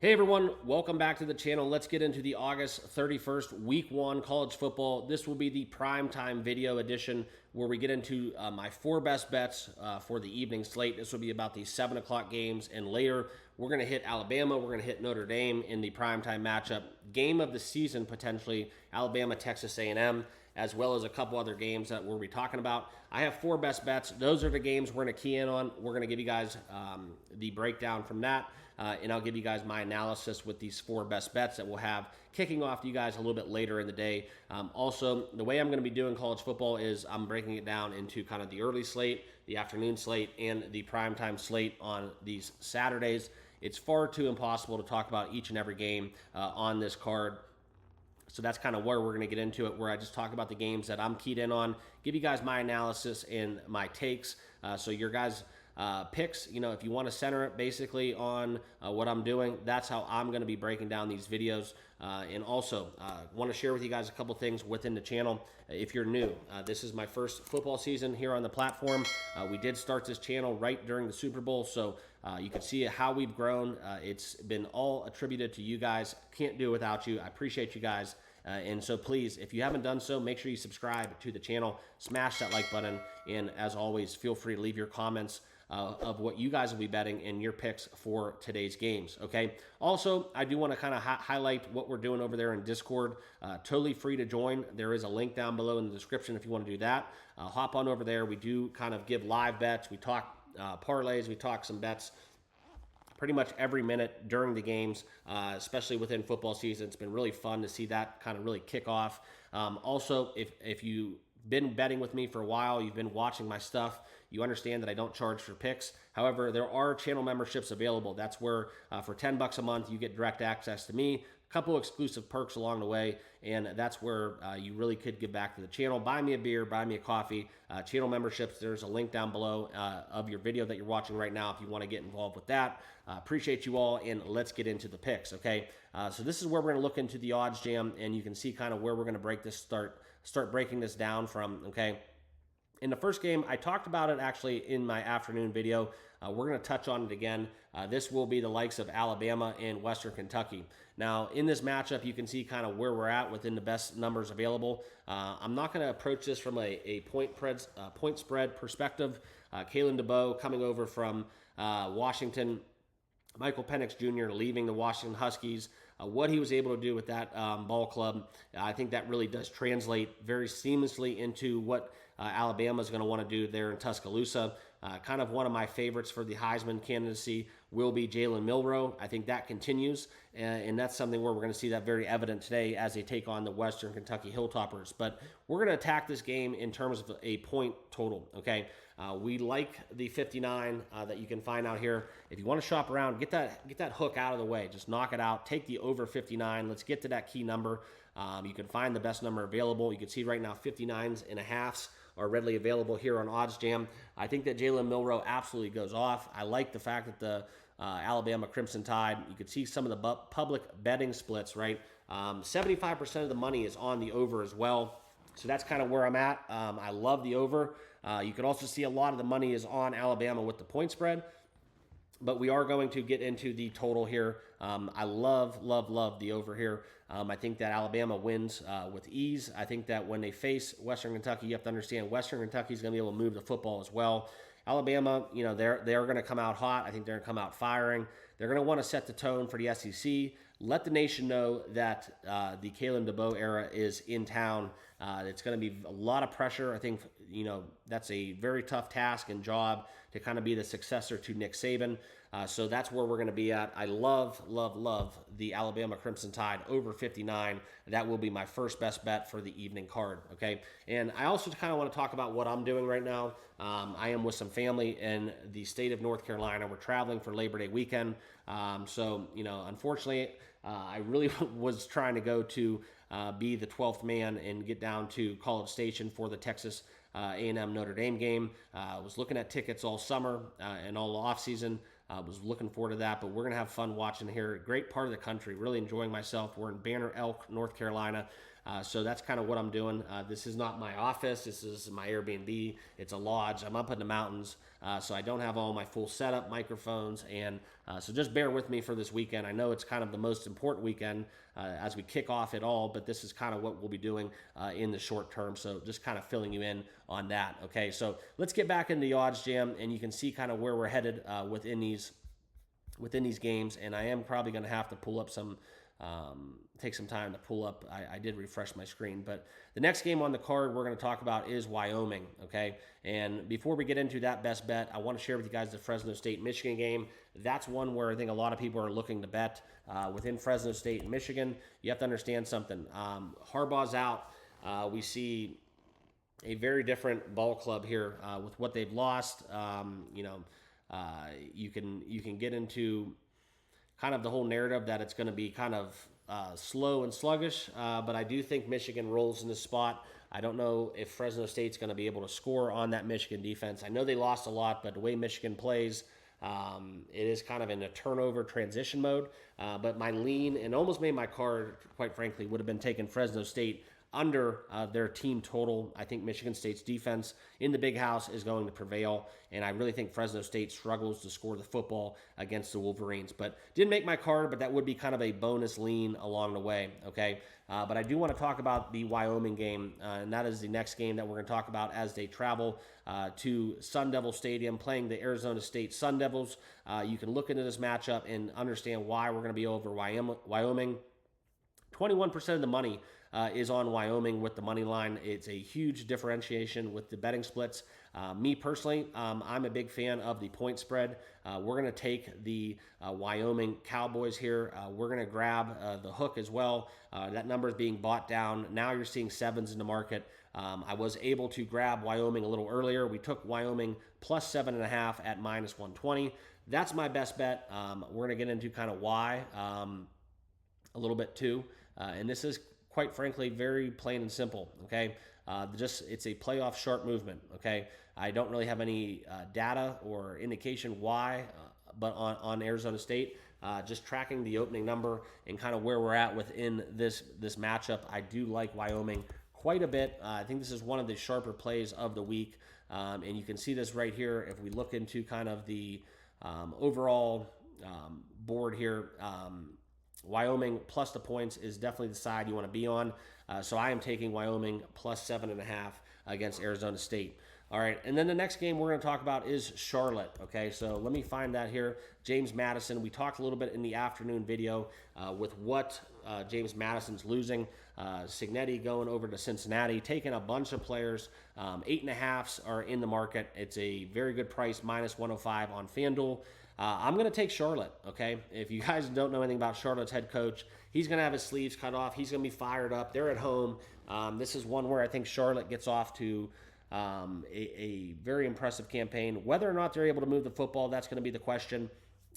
Hey everyone, welcome back to the channel. Let's get into the August 31st, week one college football. This will be the primetime video edition where we get into my four best bets for the evening slate. This will be about the 7 o'clock games, and later we're going to hit Alabama, we're going to hit Notre Dame in the primetime matchup. Game of the season, potentially, Alabama, Texas A&M, as well as a couple other games that we'll be talking about. I have four best bets. Those are the games we're going to key in on. We're going to give you guys the breakdown from that. And I'll give you guys my analysis with these four best bets that we'll have kicking off to you guys a little bit later in the day. Also, the way I'm going to be doing college football is I'm breaking it down into kind of the early slate, the afternoon slate, and the primetime slate on these Saturdays. It's far too impossible to talk about each and every game on this card. So that's kind of where we're going to get into it, where I just talk about the games that I'm keyed in on, give you guys my analysis and my takes. So your guys' picks, if you want to center it basically on what I'm doing, that's how I'm going to be breaking down these videos. And also, want to share with you guys a couple things within the channel. If you're new, this is my first football season here on the platform. We did start this channel right during the Super Bowl, so you can see how we've grown. It's been all attributed to you guys. Can't do it without you. I appreciate you guys. And so please, if you haven't done so, make sure you subscribe to the channel, smash that like button, and as always, feel free to leave your comments of what you guys will be betting and your picks for today's games, okay? Also, I do want to kind of highlight what we're doing over there in Discord. Totally free to join. There is a link down below in the description if you want to do that. Hop on over there. We do kind of give live bets. We talk parlays. We talk some bets pretty much every minute during the games, especially within football season. It's been really fun to see that kind of really kick off. Also, if you've been betting with me for a while, you've been watching my stuff, you understand that I don't charge for picks. However, there are channel memberships available. That's where for $10 a month, you get direct access to me, a couple exclusive perks along the way, and that's where you really could give back to the channel. Buy me a beer, buy me a coffee. Channel memberships, there's a link down below of your video that you're watching right now if you want to get involved with that. Appreciate you all, and let's get into the picks, okay? So this is where we're going to look into the odds jam, and you can see kind of where we're going to break this, start breaking this down from, okay? In the first game, I talked about it actually in my afternoon video. We're going to touch on it again. This will be the likes of Alabama and Western Kentucky. Now, in this matchup, you can see kind of where we're at within the best numbers available. I'm not going to approach this from a point spread perspective. Kalen DeBoer coming over from Washington. Michael Penix Jr. leaving the Washington Huskies. What he was able to do with that ball club, I think that really does translate very seamlessly into what Alabama is going to want to do there in Tuscaloosa. Kind of one of my favorites for the Heisman candidacy will be Jalen Milroe. I think that continues, and that's something where we're going to see that very evident today as they take on the Western Kentucky Hilltoppers. But we're going to attack this game in terms of a point total, okay? We like the 59 that you can find out here. If you want to shop around, get that hook out of the way. Just knock it out. Take the over 59. Let's get to that key number. You can find the best number available. You can see right now 59s and a halves are readily available here on Odds Jam. I think that Jalen Milroe absolutely goes off. I like the fact that the Alabama Crimson Tide, you can see some of the public betting splits, right? 75% of the money is on the over as well. So that's kind of where I'm at. I love the over. You can also see a lot of the money is on Alabama with the point spread. But we are going to get into the total here. I love the over here. I think that Alabama wins with ease. I think that when they face Western Kentucky, you have to understand Western Kentucky is going to be able to move the football as well. Alabama, they're going to come out hot. I think they're going to come out firing. They're going to want to set the tone for the SEC. Let the nation know that the Kalen DeBoer era is in town. It's going to be a lot of pressure. I think, that's a very tough task and job to kind of be the successor to Nick Saban. So that's where we're going to be at. I love the Alabama Crimson Tide over 59. That will be my first best bet for the evening card, okay? And I also kind of want to talk about what I'm doing right now. I am with some family in the state of North Carolina. We're traveling for Labor Day weekend. So, unfortunately, I really was trying to go to be the 12th man and get down to College Station for the Texas A&M Notre Dame game. I was looking at tickets all summer and all off season. I was looking forward to that, but we're going to have fun watching here. Great part of the country, really enjoying myself. We're in Banner Elk, North Carolina. So that's kind of what I'm doing. This is not my office. This is my Airbnb. It's a lodge. I'm up in the mountains, so I don't have all my full setup, microphones, and so just bear with me for this weekend. I know it's kind of the most important weekend as we kick off it all, but this is kind of what we'll be doing in the short term. So just kind of filling you in on that. Okay, so let's get back into the odds jam, and you can see kind of where we're headed within these games. And I am probably going to have to pull up some. Take some time to pull up. I did refresh my screen, but the next game on the card we're going to talk about is Wyoming. Okay, and before we get into that best bet, I want to share with you guys the Fresno State Michigan game. That's one where I think a lot of people are looking to bet within Fresno State and Michigan. You have to understand something. Harbaugh's out. We see a very different ball club here with what they've lost. You can get into kind of the whole narrative that it's going to be kind of slow and sluggish, but I do think Michigan rolls in this spot. I don't know if Fresno State's going to be able to score on that Michigan defense. I know they lost a lot, but the way Michigan plays, it is kind of in a turnover transition mode. But my lean, and almost made my card, quite frankly, would have been taking Fresno State under their team total. I think Michigan State's defense in the big house is going to prevail, and I really think Fresno State struggles to score the football against the Wolverines. But didn't make my card, but that would be kind of a bonus lean along the way, okay? But I do want to talk about the Wyoming game, and that is the next game that we're going to talk about as they travel to Sun Devil Stadium, playing the Arizona State Sun Devils. You can look into this matchup and understand why we're going to be over Wyoming. 21% of the money is on Wyoming with the money line. It's a huge differentiation with the betting splits. Me personally, I'm a big fan of the point spread. We're going to take the Wyoming Cowboys here. We're going to grab the hook as well. That number is being bought down. Now you're seeing sevens in the market. I was able to grab Wyoming a little earlier. We took Wyoming plus 7.5 at minus 120. That's my best bet. We're going to get into kind of why a little bit too. And this is quite frankly very plain and simple. Okay, it's a playoff sharp movement. Okay, I don't really have any data or indication why, but on Arizona State, just tracking the opening number and kind of where we're at within this matchup, I do like Wyoming quite a bit. I think this is one of the sharper plays of the week, and you can see this right here if we look into kind of the overall board here. Wyoming plus the points is definitely the side you want to be on. So I am taking Wyoming plus 7.5 against Arizona State. All right, and then the next game we're going to talk about is Charlotte. Okay, so let me find that here. James Madison. We talked a little bit in the afternoon video with what James Madison's losing. Cignetti going over to Cincinnati, taking a bunch of players. 8.5s are in the market. It's a very good price, minus 105 on FanDuel. I'm going to take Charlotte, okay? If you guys don't know anything about Charlotte's head coach, he's going to have his sleeves cut off. He's going to be fired up. They're at home. This is one where I think Charlotte gets off to a very impressive campaign. Whether or not they're able to move the football, that's going to be the question.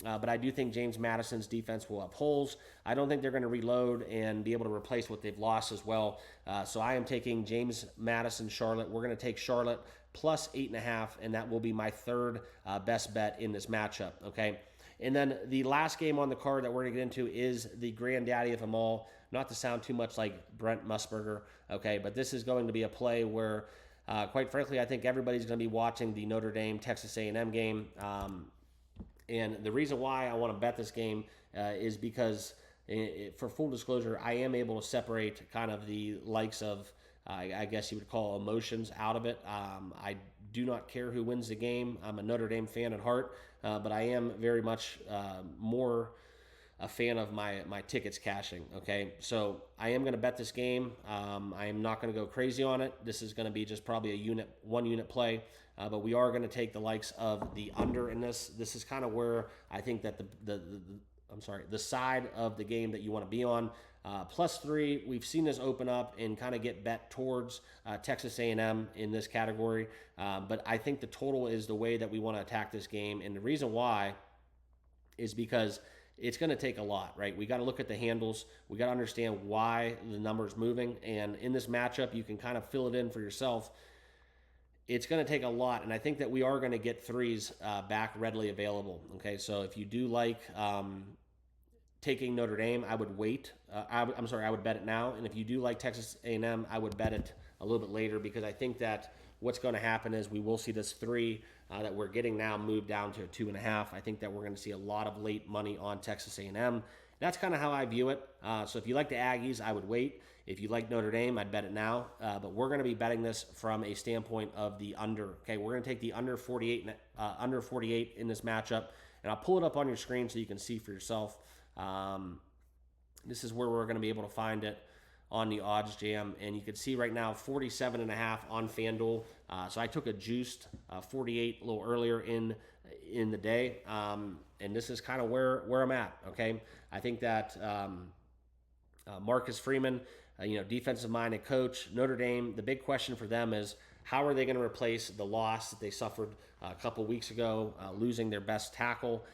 But I do think James Madison's defense will have holes. I don't think they're going to reload and be able to replace what they've lost as well. So I am taking James Madison, Charlotte. We're going to take Charlotte plus 8.5, and that will be my third best bet in this matchup, okay? And then the last game on the card that we're going to get into is the granddaddy of them all, not to sound too much like Brent Musburger, okay? But this is going to be a play where, quite frankly, I think everybody's going to be watching the Notre Dame Texas A&M game. And the reason why I want to bet this game is because, for full disclosure, I am able to separate kind of the likes of, I guess you would call emotions out of it. I do not care who wins the game. I'm a Notre Dame fan at heart, but I am very much more a fan of my tickets cashing, okay? So I am going to bet this game. I am not going to go crazy on it. This is going to be just probably a one unit play, but we are going to take the likes of the under in this. This is kind of where I think that the side of the game that you want to be on. +3, we've seen this open up and kind of get bet towards Texas A&M in this category, but I think the total is the way that we want to attack this game, and the reason why is because it's going to take a lot, right? We got to look at the handles. We got to understand why the number's moving, and in this matchup, you can kind of fill it in for yourself. It's going to take a lot, and I think that we are going to get threes back readily available, okay? So if you do like taking Notre Dame, I would wait. I'm sorry, I would bet it now. And if you do like Texas A&M, I would bet it a little bit later, because I think that what's going to happen is we will see this 3 that we're getting now move down to a 2.5. I think that we're going to see a lot of late money on Texas A&M. That's kind of how I view it. So if you like the Aggies, I would wait. If you like Notre Dame, I'd bet it now. But we're going to be betting this from a standpoint of the under. Okay, we're going to take the under 48 in this matchup, and I'll pull it up on your screen so you can see for yourself. This is where we're going to be able to find it on the odds jam, and you can see right now 47.5 on FanDuel. So I took a juiced 48 a little earlier in the day, and this is kind of where I'm at. Okay, I think that Marcus Freeman, defensive-minded coach, Notre Dame. The big question for them is, how are they going to replace the loss that they suffered a couple weeks ago, losing their best tackle?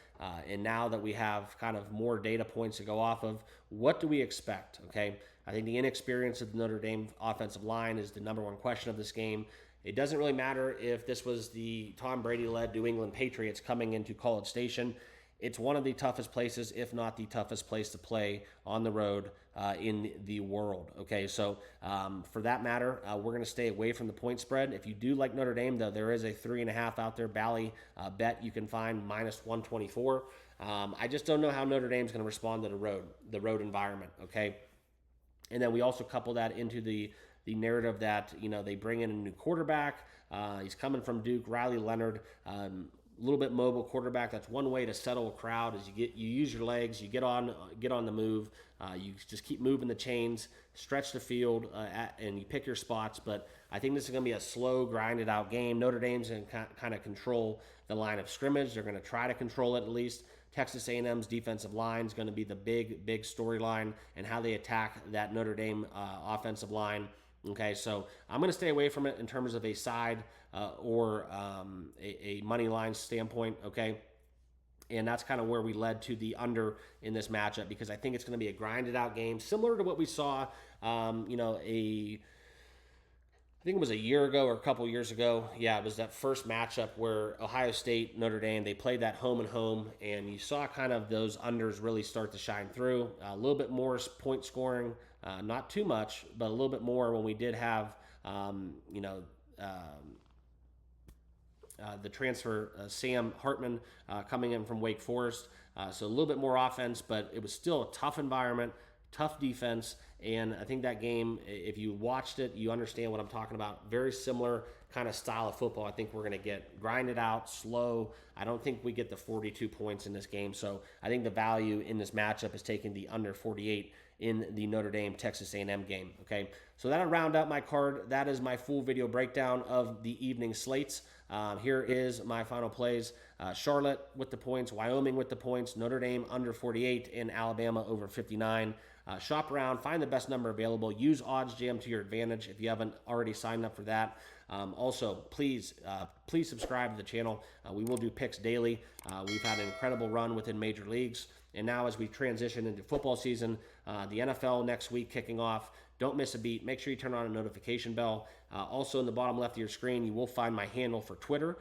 And now that we have kind of more data points to go off of, what do we expect? Okay, I think the inexperience of the Notre Dame offensive line is the number one question of this game. It doesn't really matter if this was the Tom Brady-led New England Patriots coming into College Station. It's one of the toughest places, if not the toughest place to play on the road in the world. Okay, so for that matter, we're going to stay away from the point spread. If you do like Notre Dame, though, there is a 3.5 out there. Bally bet you can find -124. I just don't know how Notre Dame's going to respond to the road environment. Okay, and then we also couple that into the narrative that they bring in a new quarterback. He's coming from Duke, Riley Leonard. A little bit mobile quarterback. That's one way to settle a crowd, is you use your legs, you get on the move, you just keep moving the chains, stretch the field, and you pick your spots. But I think this is going to be a slow, grinded out game. Notre Dame's going to kind of control the line of scrimmage. They're going to try to control it at least. Texas A&M's defensive line is going to be the big storyline, and how they attack that Notre Dame offensive line. Okay, so I'm going to stay away from it in terms of a side or a money line standpoint, okay? And that's kind of where we led to the under in this matchup, because I think it's going to be a grinded out game, similar to what we saw, I think it was a year ago or a couple years ago. Yeah, it was that first matchup where Ohio State, Notre Dame, they played that home and home, and you saw kind of those unders really start to shine through. A little bit more point scoring, not too much, but a little bit more when we did have, the transfer, Sam Hartman, coming in from Wake Forest. So a little bit more offense, but it was still a tough environment, tough defense. And I think that game, if you watched it, you understand what I'm talking about. Very similar kind of style of football. I think we're going to get grinded out, slow. I don't think we get the 42 points in this game. So I think the value in this matchup is taking the under 48 in the Notre Dame Texas A&M game. Okay, so that'll round out my card. That is my full video breakdown of the evening slates. Here is my final plays. Charlotte with the points, Wyoming with the points, Notre Dame under 48, and Alabama over 59. Shop around, find the best number available. Use OddsJam to your advantage if you haven't already signed up for that. Also, please subscribe to the channel. We will do picks daily. We've had an incredible run within major leagues. And now as we transition into football season, the NFL next week kicking off, don't miss a beat. Make sure you turn on a notification bell. Also in the bottom left of your screen, you will find my handle for Twitter.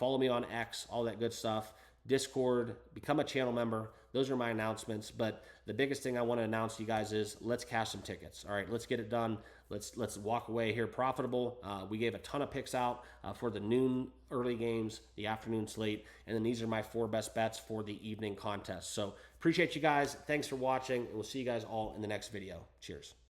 Follow me on X, all that good stuff. Discord, become a channel member. Those are my announcements. But the biggest thing I want to announce to you guys is let's cash some tickets. All right, let's get it done. Let's walk away here profitable. We gave a ton of picks out for the noon early games, the afternoon slate, and then these are my 4 best bets for the evening contest. So appreciate you guys. Thanks for watching, and we'll see you guys all in the next video. Cheers.